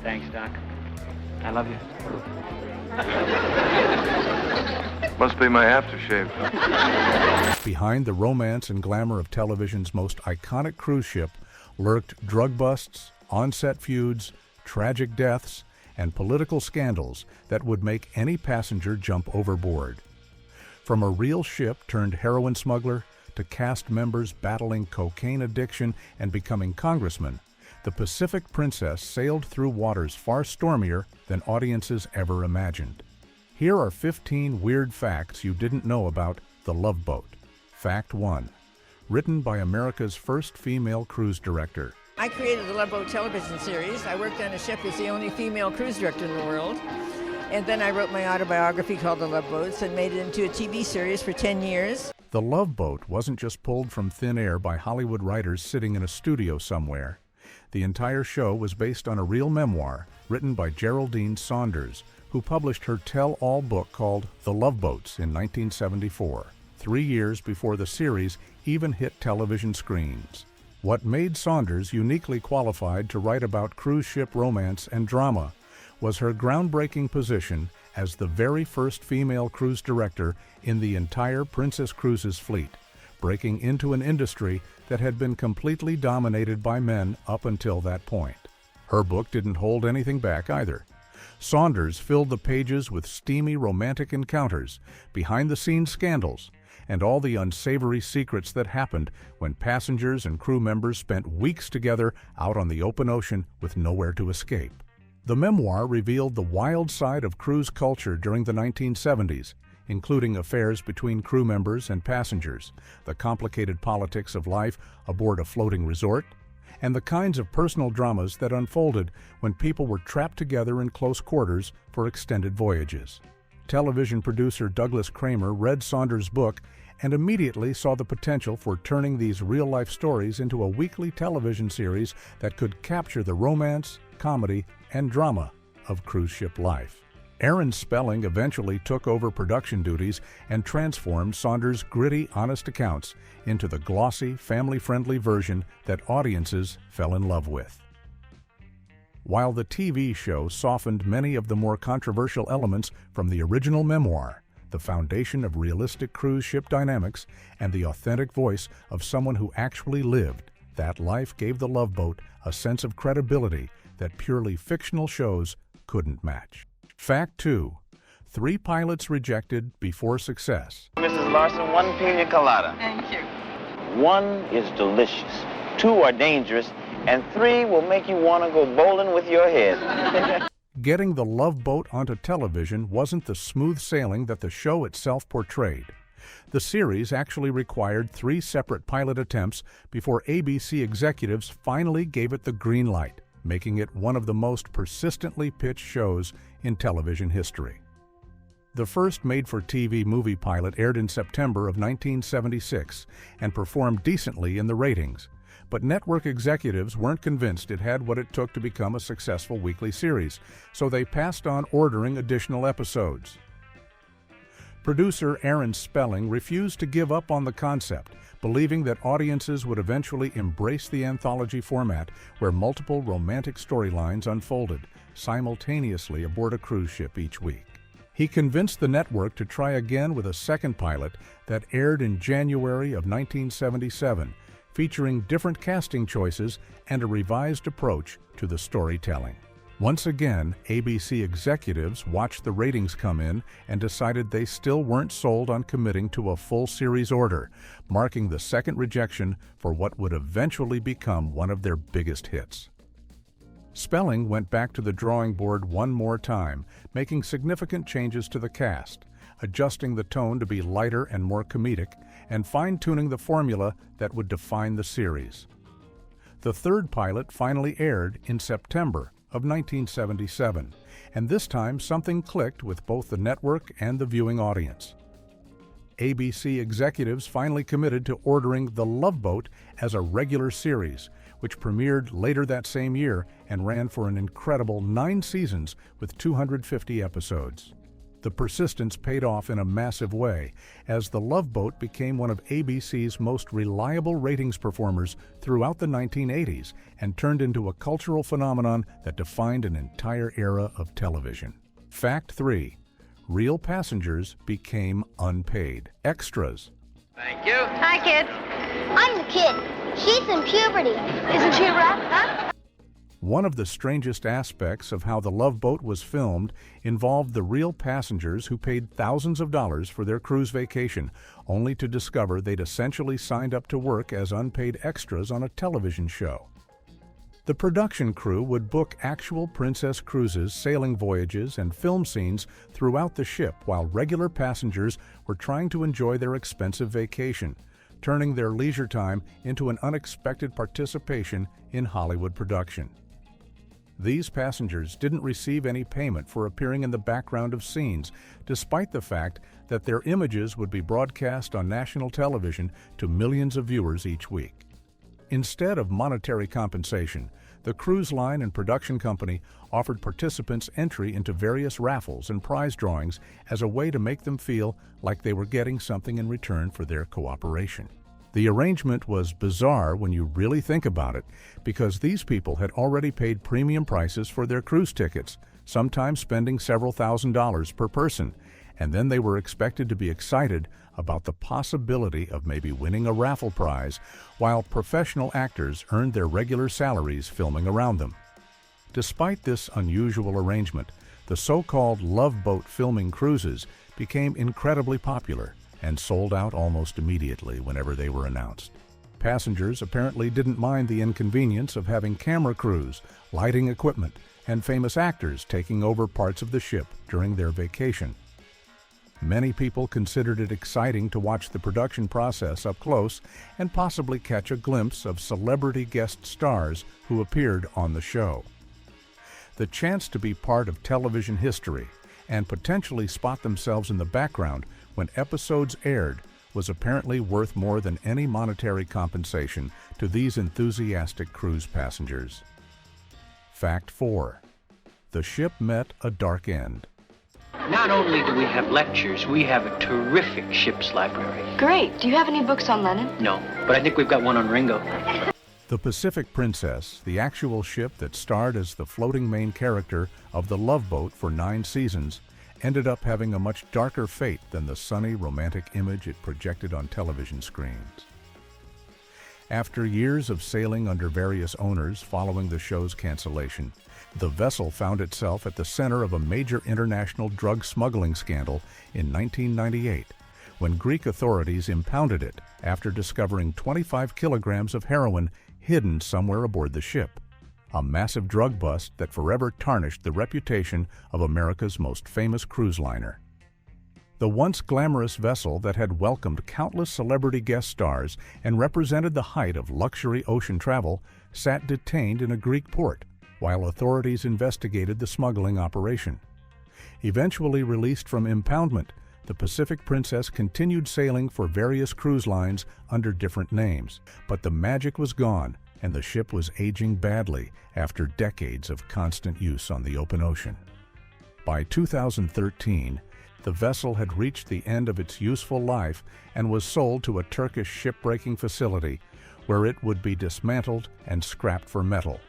Thanks, Doc. I love you. Must be my aftershave. Behind the romance and glamour of television's most iconic cruise ship lurked drug busts, on-set feuds, tragic deaths, and political scandals that would make any passenger jump overboard. From a real ship turned heroin smuggler to cast members battling cocaine addiction and becoming congressmen, the Pacific Princess sailed through waters far stormier than audiences ever imagined. Here are 15 weird facts you didn't know about the Love Boat. Fact 1. Written by America's first female cruise director. I created the Love Boat television series. I worked on a ship as the only female cruise director in the world. And then I wrote my autobiography called The Love Boats and made it into a TV series for 10 years. The Love Boat wasn't just pulled from thin air by Hollywood writers sitting in a studio somewhere. The entire show was based on a real memoir written by Geraldine Saunders, who published her tell-all book called The Love Boats in 1974, 3 years before the series even hit television screens. What made Saunders uniquely qualified to write about cruise ship romance and drama was her groundbreaking position as the very first female cruise director in the entire Princess Cruises fleet, breaking into an industry that had been completely dominated by men up until that point. Her book didn't hold anything back either. Saunders filled the pages with steamy romantic encounters, behind-the-scenes scandals, and all the unsavory secrets that happened when passengers and crew members spent weeks together out on the open ocean with nowhere to escape. The memoir revealed the wild side of cruise culture during the 1970s, including affairs between crew members and passengers, the complicated politics of life aboard a floating resort, and the kinds of personal dramas that unfolded when people were trapped together in close quarters for extended voyages. Television producer Douglas Kramer read Saunders' book and immediately saw the potential for turning these real-life stories into a weekly television series that could capture the romance, comedy, and drama of cruise ship life. Aaron Spelling eventually took over production duties and transformed Saunders' gritty, honest accounts into the glossy, family-friendly version that audiences fell in love with. While the TV show softened many of the more controversial elements from the original memoir, the foundation of realistic cruise ship dynamics and the authentic voice of someone who actually lived that life gave the Love Boat a sense of credibility that purely fictional shows couldn't match. Fact 2. 3 pilots rejected before success. Mrs. Larson, 1 pina colada. Thank you. 1 is delicious, 2 are dangerous, and 3 will make you want to go bowling with your head. Getting the Love Boat onto television wasn't the smooth sailing that the show itself portrayed. The series actually required 3 separate pilot attempts before ABC executives finally gave it the green light, making it one of the most persistently pitched shows in television history. The first made-for-TV movie pilot aired in September of 1976 and performed decently in the ratings, but network executives weren't convinced it had what it took to become a successful weekly series, so they passed on ordering additional episodes. Producer Aaron Spelling refused to give up on the concept, believing that audiences would eventually embrace the anthology format where multiple romantic storylines unfolded simultaneously aboard a cruise ship each week. He convinced the network to try again with a second pilot that aired in January of 1977, featuring different casting choices and a revised approach to the storytelling. Once again, ABC executives watched the ratings come in and decided they still weren't sold on committing to a full series order, marking the second rejection for what would eventually become one of their biggest hits. Spelling went back to the drawing board one more time, making significant changes to the cast, adjusting the tone to be lighter and more comedic, and fine-tuning the formula that would define the series. The third pilot finally aired in September of 1977, and this time something clicked with both the network and the viewing audience. ABC executives finally committed to ordering The Love Boat as a regular series, which premiered later that same year and ran for an incredible 9 seasons with 250 episodes. The persistence paid off in a massive way, as the Love Boat became one of ABC's most reliable ratings performers throughout the 1980s and turned into a cultural phenomenon that defined an entire era of television. Fact 3. Real passengers became unpaid. Extras. Thank you. Hi, kids. I'm the kid. She's in puberty. Isn't she a rat, huh? One of the strangest aspects of how the Love Boat was filmed involved the real passengers who paid thousands of dollars for their cruise vacation, only to discover they'd essentially signed up to work as unpaid extras on a television show. The production crew would book actual Princess Cruises, sailing voyages, and film scenes throughout the ship while regular passengers were trying to enjoy their expensive vacation, turning their leisure time into an unexpected participation in Hollywood production. These passengers didn't receive any payment for appearing in the background of scenes, despite the fact that their images would be broadcast on national television to millions of viewers each week. Instead of monetary compensation, the cruise line and production company offered participants entry into various raffles and prize drawings as a way to make them feel like they were getting something in return for their cooperation. The arrangement was bizarre when you really think about it, because these people had already paid premium prices for their cruise tickets, sometimes spending several $1,000s per person, and then they were expected to be excited about the possibility of maybe winning a raffle prize, while professional actors earned their regular salaries filming around them. Despite this unusual arrangement, the so-called Love Boat filming cruises became incredibly popular and sold out almost immediately whenever they were announced. Passengers apparently didn't mind the inconvenience of having camera crews, lighting equipment, and famous actors taking over parts of the ship during their vacation. Many people considered it exciting to watch the production process up close and possibly catch a glimpse of celebrity guest stars who appeared on the show. The chance to be part of television history and potentially spot themselves in the background when episodes aired was apparently worth more than any monetary compensation to these enthusiastic cruise passengers. Fact 4. The ship met a dark end. Not only do we have lectures, we have a terrific ship's library. Great. Do you have any books on Lennon? No, but I think we've got one on Ringo. The Pacific Princess, the actual ship that starred as the floating main character of the Love Boat for 9 seasons, ended up having a much darker fate than the sunny, romantic image it projected on television screens. After years of sailing under various owners following the show's cancellation, the vessel found itself at the center of a major international drug smuggling scandal in 1998, when Greek authorities impounded it after discovering 25 kilograms of heroin hidden somewhere aboard the ship. A massive drug bust that forever tarnished the reputation of America's most famous cruise liner. The once glamorous vessel that had welcomed countless celebrity guest stars and represented the height of luxury ocean travel sat detained in a Greek port while authorities investigated the smuggling operation. Eventually released from impoundment, the Pacific Princess continued sailing for various cruise lines under different names, but the magic was gone and the ship was aging badly after decades of constant use on the open ocean. By 2013, the vessel had reached the end of its useful life and was sold to a Turkish shipbreaking facility where it would be dismantled and scrapped for metal.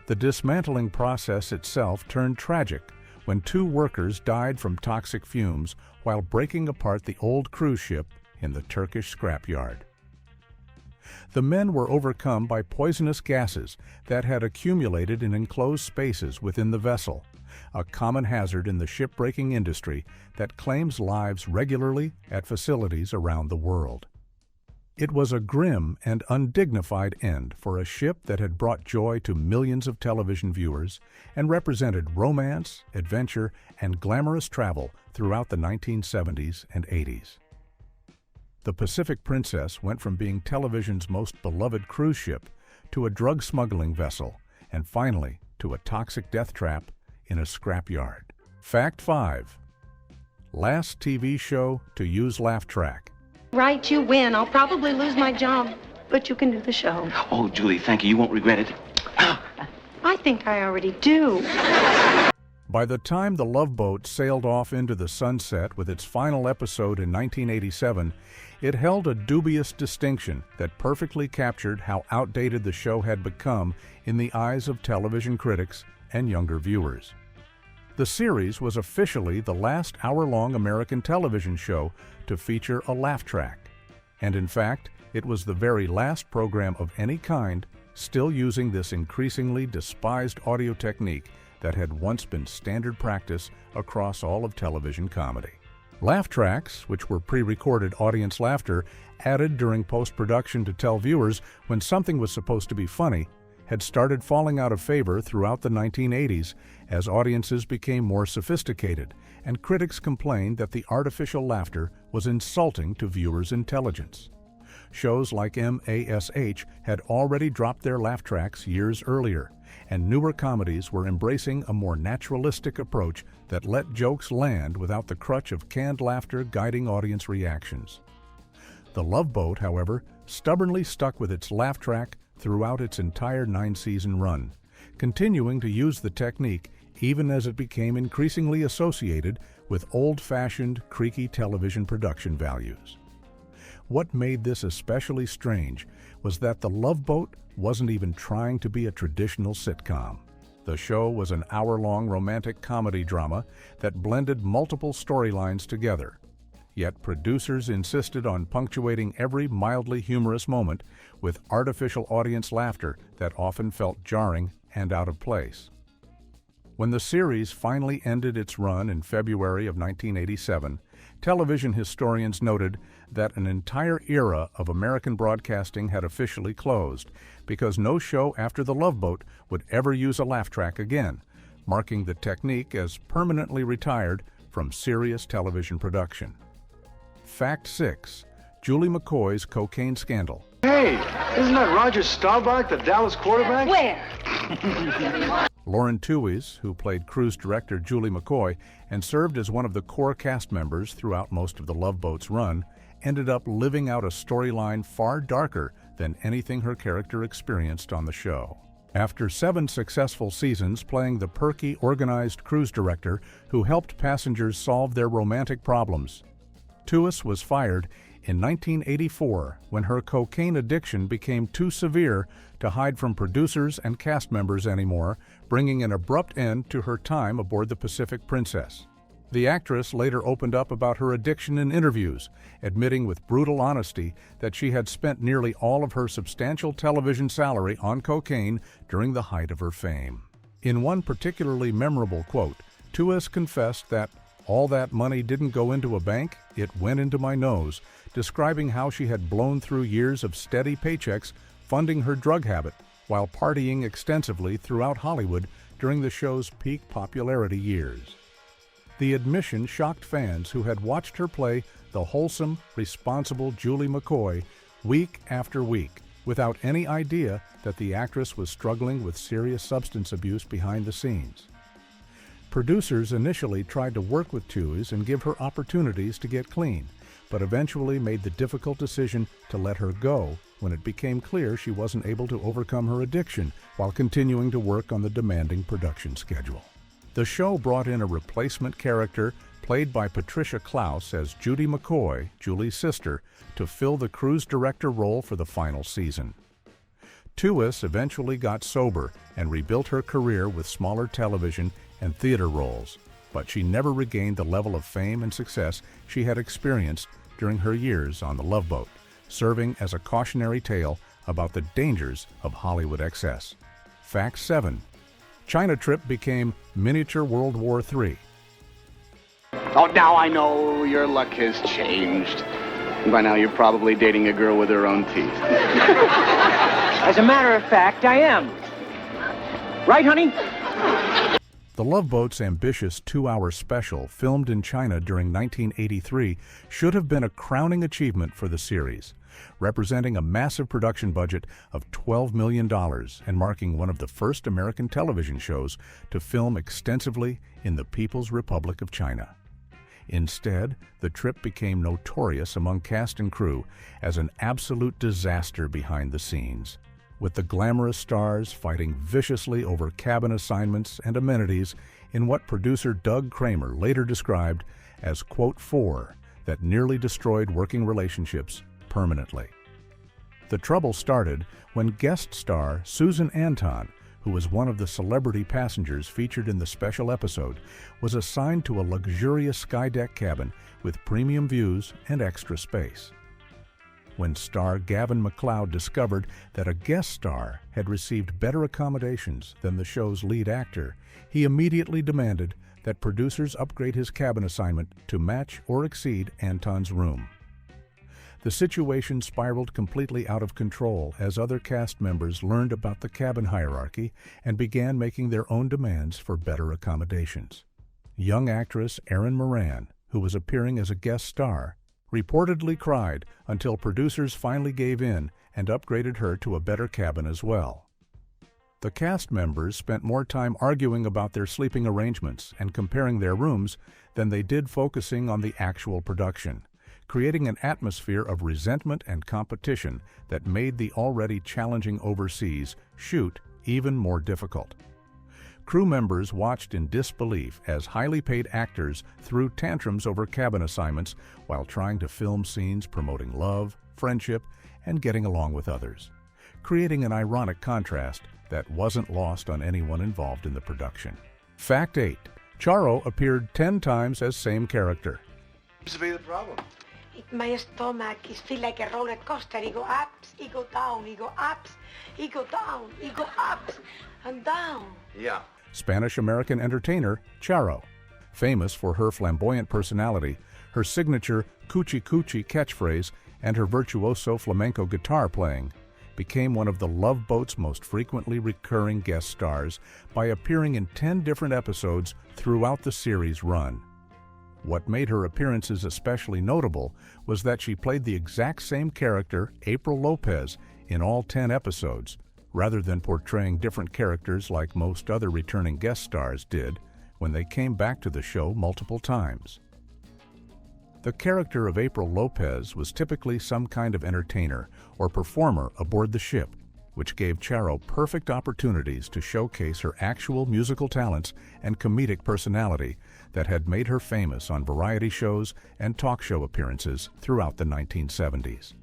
The dismantling process itself turned tragic when 2 workers died from toxic fumes while breaking apart the old cruise ship in the Turkish scrapyard. The men were overcome by poisonous gases that had accumulated in enclosed spaces within the vessel, a common hazard in the shipbreaking industry that claims lives regularly at facilities around the world. It was a grim and undignified end for a ship that had brought joy to millions of television viewers and represented romance, adventure, and glamorous travel throughout the 1970s and 80s. The Pacific Princess went from being television's most beloved cruise ship to a drug smuggling vessel, and finally to a toxic death trap in a scrapyard. Fact 5. Last TV show to use laugh track. Right, you win. I'll probably lose my job, but you can do the show. Oh, Julie, thank you. You won't regret it. I think I already do. By the time The Love Boat sailed off into the sunset with its final episode in 1987, it held a dubious distinction that perfectly captured how outdated the show had become in the eyes of television critics and younger viewers. The series was officially the last hour-long American television show to feature a laugh track, and in fact, it was the very last program of any kind still using this increasingly despised audio technique that had once been standard practice across all of television comedy. Laugh tracks, which were pre-recorded audience laughter added during post-production to tell viewers when something was supposed to be funny, had started falling out of favor throughout the 1980s as audiences became more sophisticated and critics complained that the artificial laughter was insulting to viewers' intelligence. Shows like MASH had already dropped their laugh tracks years earlier, and newer comedies were embracing a more naturalistic approach that let jokes land without the crutch of canned laughter guiding audience reactions. The Love Boat, however, stubbornly stuck with its laugh track throughout its entire 9-season run, continuing to use the technique even as it became increasingly associated with old-fashioned, creaky television production values. What made this especially strange was that The Love Boat wasn't even trying to be a traditional sitcom. The show was an hour-long romantic comedy drama that blended multiple storylines together. Yet producers insisted on punctuating every mildly humorous moment with artificial audience laughter that often felt jarring and out of place. When the series finally ended its run in February of 1987, television historians noted that an entire era of American broadcasting had officially closed because no show after The Love Boat would ever use a laugh track again, marking the technique as permanently retired from serious television production. Fact 6. Julie McCoy's cocaine scandal. Hey, isn't that Roger Staubach, the Dallas quarterback? Where? Lauren Tewes, who played cruise director Julie McCoy and served as one of the core cast members throughout most of The Love Boat's run, ended up living out a storyline far darker than anything her character experienced on the show. After 7 successful seasons playing the perky, organized cruise director who helped passengers solve their romantic problems, Tewes was fired in 1984 when her cocaine addiction became too severe to hide from producers and cast members anymore, bringing an abrupt end to her time aboard the Pacific Princess. The actress later opened up about her addiction in interviews, admitting with brutal honesty that she had spent nearly all of her substantial television salary on cocaine during the height of her fame. In one particularly memorable quote, Tewes confessed that all that money didn't go into a bank, it went into my nose, describing how she had blown through years of steady paychecks funding her drug habit while partying extensively throughout Hollywood during the show's peak popularity years. The admission shocked fans who had watched her play the wholesome, responsible Julie McCoy week after week without any idea that the actress was struggling with serious substance abuse behind the scenes. Producers initially tried to work with Tewes and give her opportunities to get clean, but eventually made the difficult decision to let her go when it became clear she wasn't able to overcome her addiction while continuing to work on the demanding production schedule. The show brought in a replacement character played by Patricia Klaus as Judy McCoy, Julie's sister, to fill the cruise director role for the final season. Tewes eventually got sober and rebuilt her career with smaller television and theater roles, but she never regained the level of fame and success she had experienced during her years on The Love Boat, serving as a cautionary tale about the dangers of Hollywood excess. Fact 7. China trip became miniature World War III. Oh, now I know your luck has changed. By now you're probably dating a girl with her own teeth. As a matter of fact, I am. Right, honey? The Love Boat's ambitious 2-hour special, filmed in China during 1983, should have been a crowning achievement for the series, representing a massive production budget of $12 million and marking one of the first American television shows to film extensively in the People's Republic of China. Instead, the trip became notorious among cast and crew as an absolute disaster behind the scenes. with the glamorous stars fighting viciously over cabin assignments and amenities in what producer Doug Kramer later described as, quote, "four" that nearly destroyed working relationships permanently. The trouble started when guest star Susan Anton, who was one of the celebrity passengers featured in the special episode, was assigned to a luxurious skydeck cabin with premium views and extra space. When star Gavin MacLeod discovered that a guest star had received better accommodations than the show's lead actor, he immediately demanded that producers upgrade his cabin assignment to match or exceed Anton's room. The situation spiraled completely out of control as other cast members learned about the cabin hierarchy and began making their own demands for better accommodations. Young actress Erin Moran, who was appearing as a guest star, reportedly cried until producers finally gave in and upgraded her to a better cabin as well. The cast members spent more time arguing about their sleeping arrangements and comparing their rooms than they did focusing on the actual production, creating an atmosphere of resentment and competition that made the already challenging overseas shoot even more difficult. Crew members watched in disbelief as highly paid actors threw tantrums over cabin assignments while trying to film scenes promoting love, friendship, and getting along with others, creating an ironic contrast that wasn't lost on anyone involved in the production. Fact 8. Charo appeared 10 times as same character. Seems to be the problem. My stomach is feel like a roller coaster. It go ups, it go down, it go ups, it go down, it go ups and down. Yeah. Spanish-American entertainer Charo, famous for her flamboyant personality, her signature "cuchi cuchi" catchphrase, and her virtuoso flamenco guitar playing, became one of the Love Boat's most frequently recurring guest stars by appearing in 10 different episodes throughout the series' run. What made her appearances especially notable was that she played the exact same character, April Lopez, in all 10 episodes, rather than portraying different characters like most other returning guest stars did when they came back to the show multiple times. The character of April Lopez was typically some kind of entertainer or performer aboard the ship, which gave Charo perfect opportunities to showcase her actual musical talents and comedic personality that had made her famous on variety shows and talk show appearances throughout the 1970s.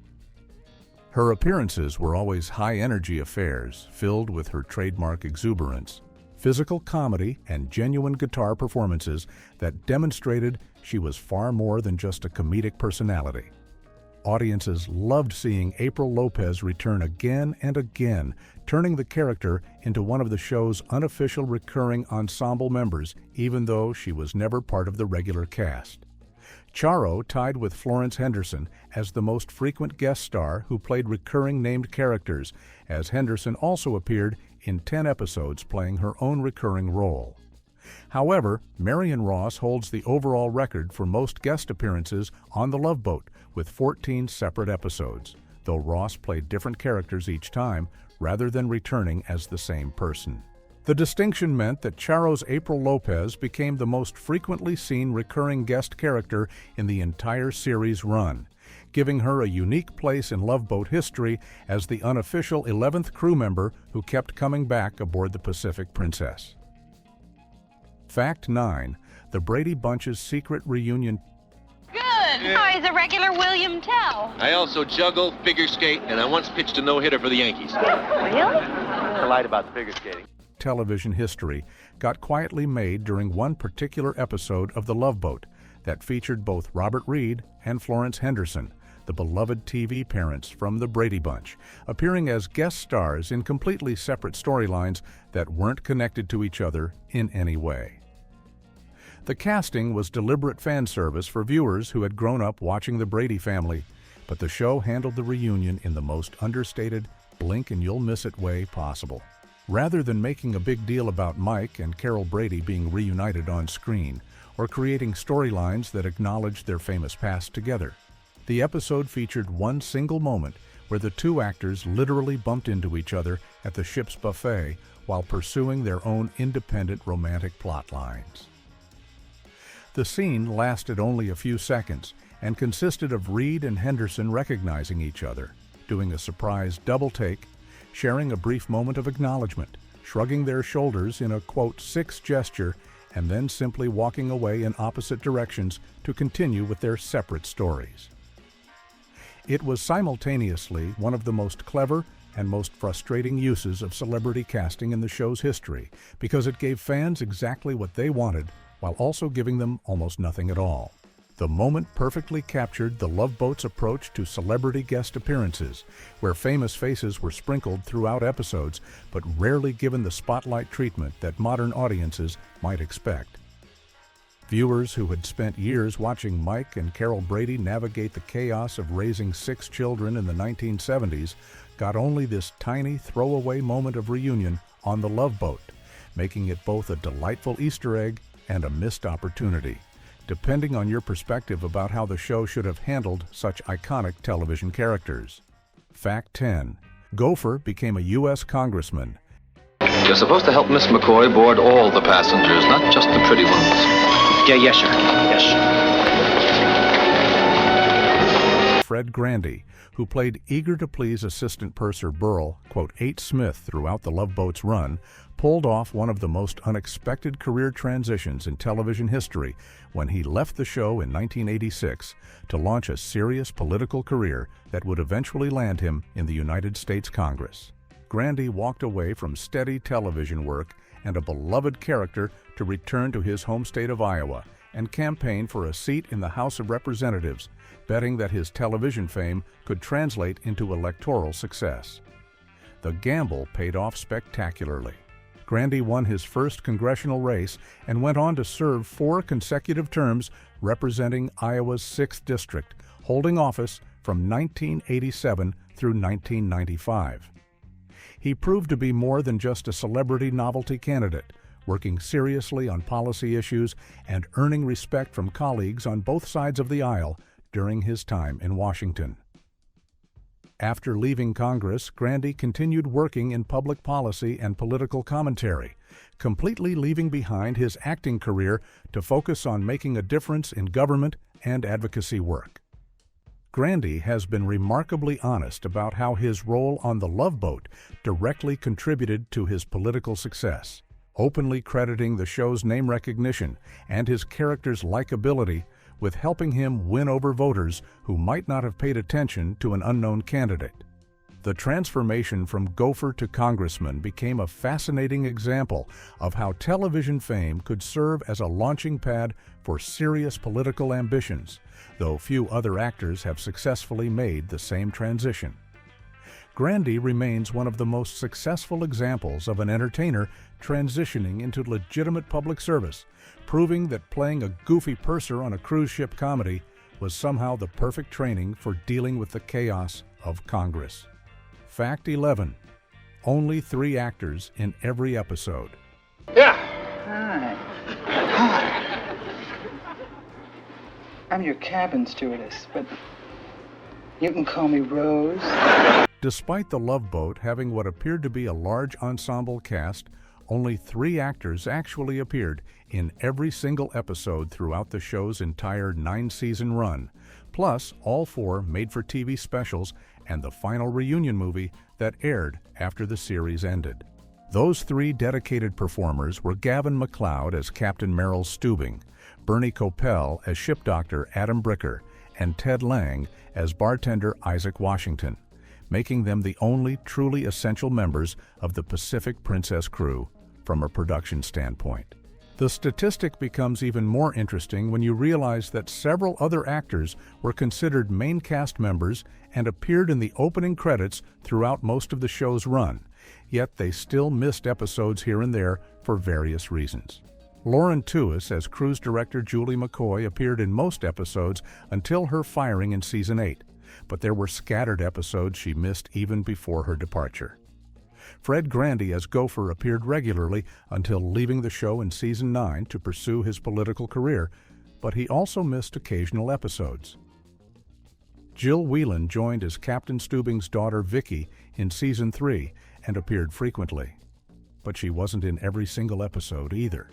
Her appearances were always high-energy affairs filled with her trademark exuberance, physical comedy, and genuine guitar performances that demonstrated she was far more than just a comedic personality. Audiences loved seeing April Lopez return again and again, turning the character into one of the show's unofficial recurring ensemble members, even though she was never part of the regular cast. Charo tied with Florence Henderson as the most frequent guest star who played recurring named characters, as Henderson also appeared in 10 episodes playing her own recurring role. However, Marion Ross holds the overall record for most guest appearances on The Love Boat with 14 separate episodes, though Ross played different characters each time rather than returning as the same person. The distinction meant that Charo's April Lopez became the most frequently seen recurring guest character in the entire series run, giving her a unique place in Love Boat history as the unofficial 11th crew member who kept coming back aboard the Pacific Princess. Fact 9. The Brady Bunch's secret reunion. Good. Oh, he's a regular William Tell. I also juggle, figure skate, and I once pitched a no-hitter for the Yankees. Really? I lied about the figure skating. Television history got quietly made during one particular episode of The Love Boat that featured both Robert Reed and Florence Henderson, the beloved TV parents from the Brady Bunch, appearing as guest stars in completely separate storylines that weren't connected to each other in any way. The casting was deliberate fan service for viewers who had grown up watching the Brady family, but the show handled the reunion in the most understated, blink-and-you'll-miss-it way possible. Rather than making a big deal about Mike and Carol Brady being reunited on screen, or creating storylines that acknowledged their famous past together, the episode featured one single moment where the two actors literally bumped into each other at the ship's buffet while pursuing their own independent romantic plot lines. The scene lasted only a few seconds and consisted of Reed and Henderson recognizing each other, doing a surprise double take, sharing a brief moment of acknowledgement, shrugging their shoulders in a, quote, six gesture, and then simply walking away in opposite directions to continue with their separate stories. It was simultaneously one of the most clever and most frustrating uses of celebrity casting in the show's history, because it gave fans exactly what they wanted while also giving them almost nothing at all. The moment perfectly captured the Love Boat's approach to celebrity guest appearances, where famous faces were sprinkled throughout episodes but rarely given the spotlight treatment that modern audiences might expect. Viewers who had spent years watching Mike and Carol Brady navigate the chaos of raising 6 children in the 1970s got only this tiny throwaway moment of reunion on the Love Boat, making it both a delightful Easter egg and a missed opportunity, depending on your perspective about how the show should have handled such iconic television characters. Fact 10. Gopher became a U.S. congressman. You're supposed to help Miss McCoy board all the passengers, not just the pretty ones. Yeah, yes, sir. Yes. Fred Grandy, who played eager-to-please assistant purser Burl, quote, 8 Smith throughout the Love Boat's run, pulled off one of the most unexpected career transitions in television history when he left the show in 1986 to launch a serious political career that would eventually land him in the United States Congress. Grandy walked away from steady television work and a beloved character to return to his home state of Iowa and campaign for a seat in the House of Representatives, betting that his television fame could translate into electoral success. The gamble paid off spectacularly. Grandy won his first congressional race and went on to serve 4 consecutive terms representing Iowa's 6th district, holding office from 1987 through 1995. He proved to be more than just a celebrity novelty candidate, working seriously on policy issues and earning respect from colleagues on both sides of the aisle during his time in Washington. After leaving Congress, Grandy continued working in public policy and political commentary, completely leaving behind his acting career to focus on making a difference in government and advocacy work. Grandy has been remarkably honest about how his role on the Love Boat directly contributed to his political success, openly crediting the show's name recognition and his character's likability with helping him win over voters who might not have paid attention to an unknown candidate. The transformation from gopher to congressman became a fascinating example of how television fame could serve as a launching pad for serious political ambitions, though few other actors have successfully made the same transition. Grandy remains one of the most successful examples of an entertainer transitioning into legitimate public service, proving that playing a goofy purser on a cruise ship comedy was somehow the perfect training for dealing with the chaos of Congress. Fact 11. Only 3 actors in every episode. Yeah. Hi. Hi. I'm your cabin stewardess, but you can call me Rose. Despite the Love Boat having what appeared to be a large ensemble cast, only 3 actors actually appeared in every single episode throughout the show's entire 9-season run, plus all 4 made-for-TV specials and the final reunion movie that aired after the series ended. Those 3 dedicated performers were Gavin MacLeod as Captain Merrill Steubing, Bernie Coppell as ship doctor Adam Bricker, and Ted Lang as bartender Isaac Washington, making them the only truly essential members of the Pacific Princess crew from a production standpoint. The statistic becomes even more interesting when you realize that several other actors were considered main cast members and appeared in the opening credits throughout most of the show's run, yet they still missed episodes here and there for various reasons. Lauren Tuis as cruise director Julie McCoy appeared in most episodes until her firing in Season 8, but there were scattered episodes she missed even before her departure. Fred Grandy as Gopher appeared regularly until leaving the show in Season 9 to pursue his political career, but he also missed occasional episodes. Jill Whelan joined as Captain Steubing's daughter Vicky in Season 3 and appeared frequently, but she wasn't in every single episode either.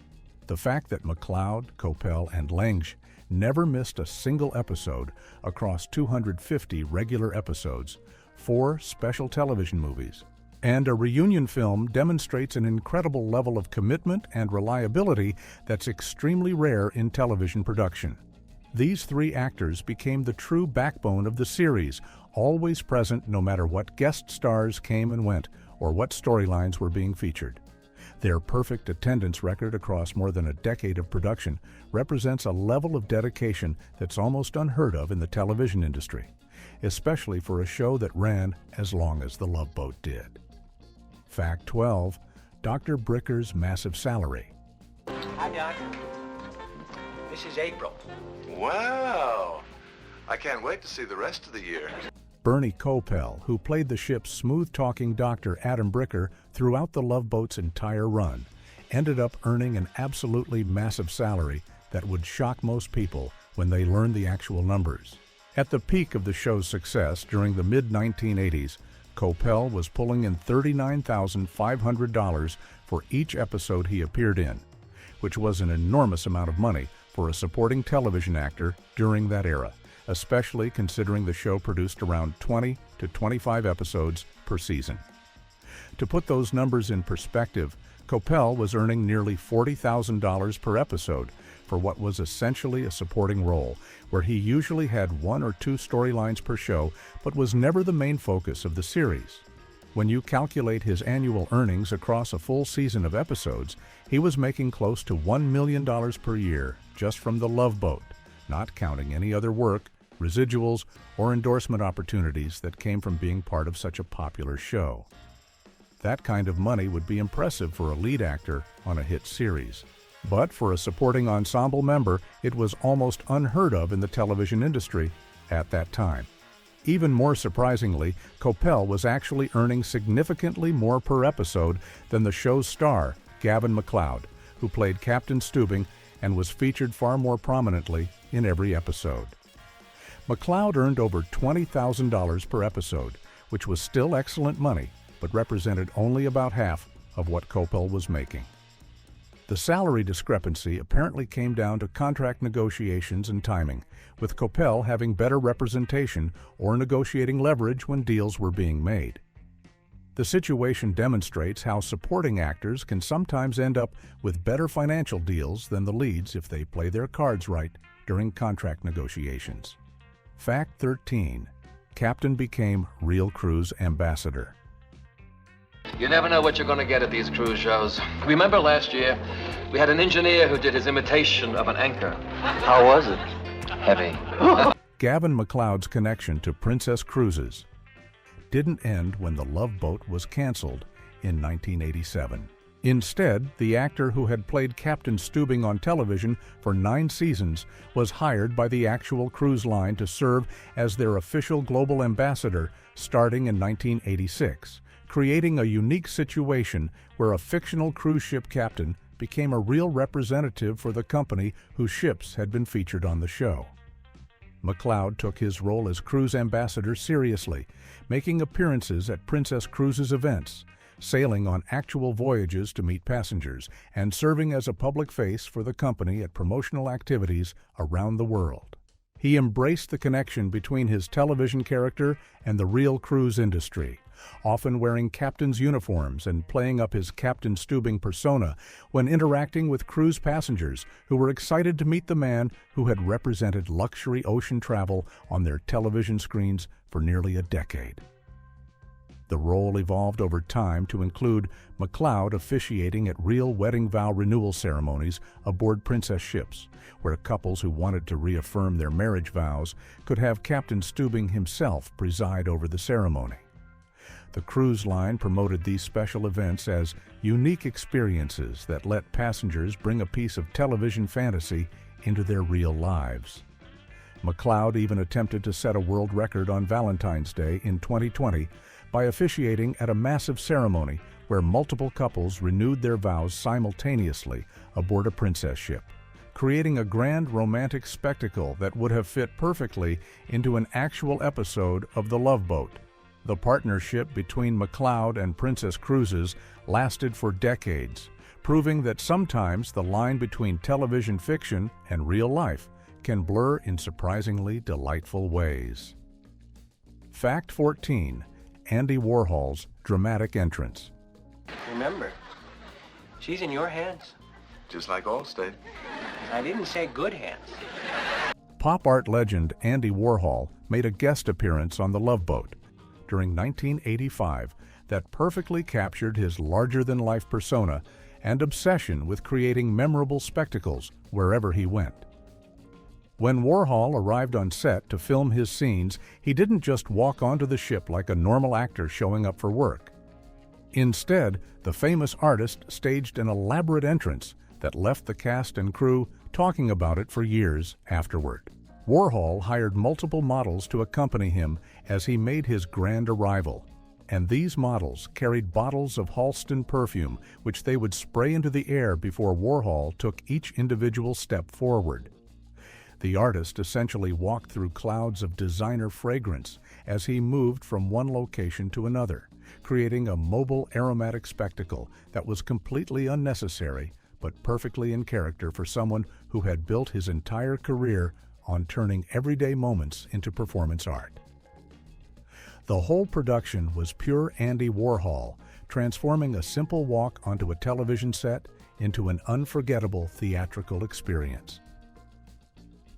The fact that MacLeod, Coppell, and Lange never missed a single episode across 250 regular episodes, 4 special television movies, And a reunion film demonstrates an incredible level of commitment and reliability that's extremely rare in television production. These three actors became the true backbone of the series, always present no matter what guest stars came and went or what storylines were being featured. Their perfect attendance record across more than a decade of production represents a level of dedication that's almost unheard of in the television industry, especially for a show that ran as long as The Love Boat did. Fact 12. Dr. Bricker's massive salary. Hi, Doc. This is April. Wow. I can't wait to see the rest of the year. Bernie Kopell, who played the ship's smooth-talking Dr. Adam Bricker throughout the Love Boat's entire run, ended up earning an absolutely massive salary that would shock most people when they learned the actual numbers. At the peak of the show's success during the mid-1980s, Kopell was pulling in $39,500 for each episode he appeared in, which was an enormous amount of money for a supporting television actor during that era, especially considering the show produced around 20 to 25 episodes per season. To put those numbers in perspective, Kopell was earning nearly $40,000 per episode for what was essentially a supporting role, where he usually had one or two storylines per show, but was never the main focus of the series. When you calculate his annual earnings across a full season of episodes, he was making close to $1 million per year just from The Love Boat, not counting any other work, residuals, or endorsement opportunities that came from being part of such a popular show. That kind of money would be impressive for a lead actor on a hit series. But for a supporting ensemble member, it was almost unheard of in the television industry at that time. Even more surprisingly, Kopell was actually earning significantly more per episode than the show's star, Gavin MacLeod, who played Captain Stubing and was featured far more prominently in every episode. MacLeod earned over $20,000 per episode, which was still excellent money, but represented only about half of what Kopell was making. The salary discrepancy apparently came down to contract negotiations and timing, with Kopell having better representation or negotiating leverage when deals were being made. The situation demonstrates how supporting actors can sometimes end up with better financial deals than the leads if they play their cards right during contract negotiations. Fact 13. Captain became Real Cruise ambassador. You never know what you're going to get at these cruise shows. Remember last year, we had an engineer who did his imitation of an anchor. How was it? Heavy. Gavin MacLeod's connection to Princess Cruises didn't end when The Love Boat was canceled in 1987. Instead, the actor who had played Captain Stubing on television for 9 seasons was hired by the actual cruise line to serve as their official global ambassador starting in 1986. Creating a unique situation where a fictional cruise ship captain became a real representative for the company whose ships had been featured on the show. MacLeod took his role as cruise ambassador seriously, making appearances at Princess Cruises events, sailing on actual voyages to meet passengers, and serving as a public face for the company at promotional activities around the world. He embraced the connection between his television character and the real cruise industry, often wearing captain's uniforms and playing up his Captain Stubing persona when interacting with cruise passengers who were excited to meet the man who had represented luxury ocean travel on their television screens for nearly a decade. The role evolved over time to include MacLeod officiating at real wedding vow renewal ceremonies aboard princess ships, where couples who wanted to reaffirm their marriage vows could have Captain Stubing himself preside over the ceremony. The cruise line promoted these special events as unique experiences that let passengers bring a piece of television fantasy into their real lives. MacLeod even attempted to set a world record on Valentine's Day in 2020 by officiating at a massive ceremony where multiple couples renewed their vows simultaneously aboard a princess ship, creating a grand romantic spectacle that would have fit perfectly into an actual episode of The Love Boat. The partnership between MacLeod and Princess Cruises lasted for decades, proving that sometimes the line between television fiction and real life can blur in surprisingly delightful ways. Fact 14. Andy Warhol's dramatic entrance. Remember, she's in your hands. Just like Allstate. I didn't say good hands. Pop art legend Andy Warhol made a guest appearance on The Love Boat during 1985 that perfectly captured his larger-than-life persona and obsession with creating memorable spectacles wherever he went. When Warhol arrived on set to film his scenes, he didn't just walk onto the ship like a normal actor showing up for work. Instead, the famous artist staged an elaborate entrance that left the cast and crew talking about it for years afterward. Warhol hired multiple models to accompany him as he made his grand arrival, and these models carried bottles of Halston perfume, which they would spray into the air before Warhol took each individual step forward. The artist essentially walked through clouds of designer fragrance as he moved from one location to another, creating a mobile aromatic spectacle that was completely unnecessary but perfectly in character for someone who had built his entire career on turning everyday moments into performance art. The whole production was pure Andy Warhol, transforming a simple walk onto a television set into an unforgettable theatrical experience.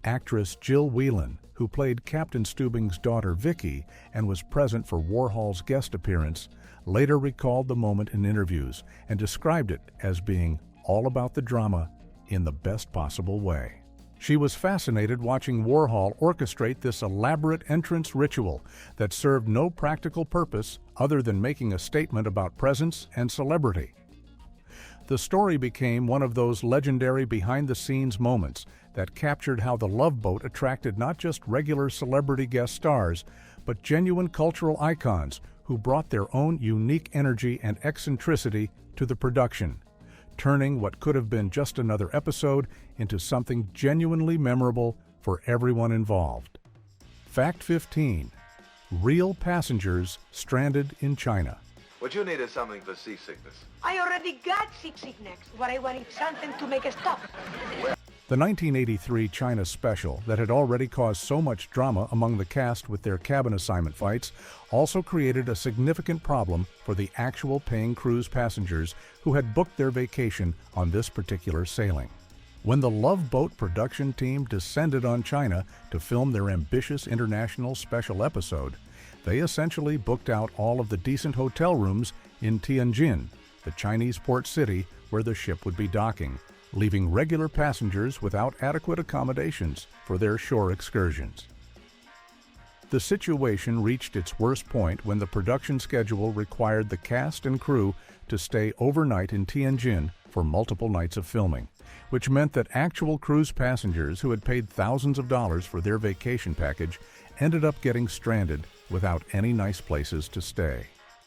Actress Jill Whelan, who played Captain Stubing's daughter Vicky and was present for Warhol's guest appearance, later recalled the moment in interviews and described it as being all about the drama in the best possible way. She was fascinated watching Warhol orchestrate this elaborate entrance ritual that served no practical purpose other than making a statement about presence and celebrity. The story became one of those legendary behind-the-scenes moments that captured how the Love Boat attracted not just regular celebrity guest stars, but genuine cultural icons who brought their own unique energy and eccentricity to the production, turning what could have been just another episode into something genuinely memorable for everyone involved. Fact 15. Real passengers stranded in China. What you need is something for seasickness. I already got seasickness. What I want is something to make a stop. The 1983 China special that had already caused so much drama among the cast with their cabin assignment fights also created a significant problem for the actual paying cruise passengers who had booked their vacation on this particular sailing. When the Love Boat production team descended on China to film their ambitious international special episode, they essentially booked out all of the decent hotel rooms in Tianjin, the Chinese port city where the ship would be docking, leaving regular passengers without adequate accommodations for their shore excursions. The situation reached its worst point when the production schedule required the cast and crew to stay overnight in Tianjin for multiple nights of filming, which meant that actual cruise passengers who had paid thousands of dollars for their vacation package ended up getting stranded without any nice places to stay.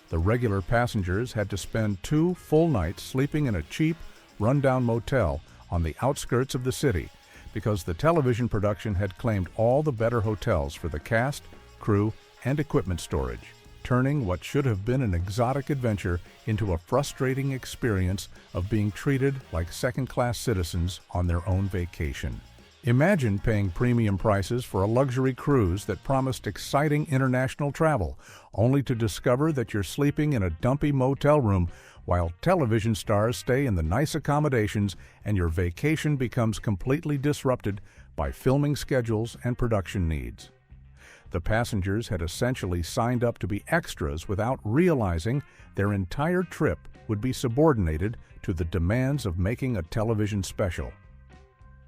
The regular passengers had to spend 2 full nights sleeping in a cheap, rundown motel on the outskirts of the city because the television production had claimed all the better hotels for the cast, crew, and equipment storage, turning what should have been an exotic adventure into a frustrating experience of being treated like second-class citizens on their own vacation. Imagine paying premium prices for a luxury cruise that promised exciting international travel, only to discover that you're sleeping in a dumpy motel room while television stars stay in the nice accommodations and your vacation becomes completely disrupted by filming schedules and production needs. The passengers had essentially signed up to be extras without realizing their entire trip would be subordinated to the demands of making a television special.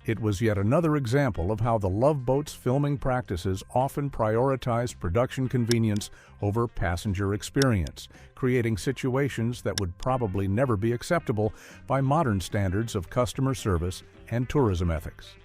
It was yet another example of how the Love Boat's filming practices often prioritized production convenience over passenger experience, creating situations that would probably never be acceptable by modern standards of customer service and tourism ethics.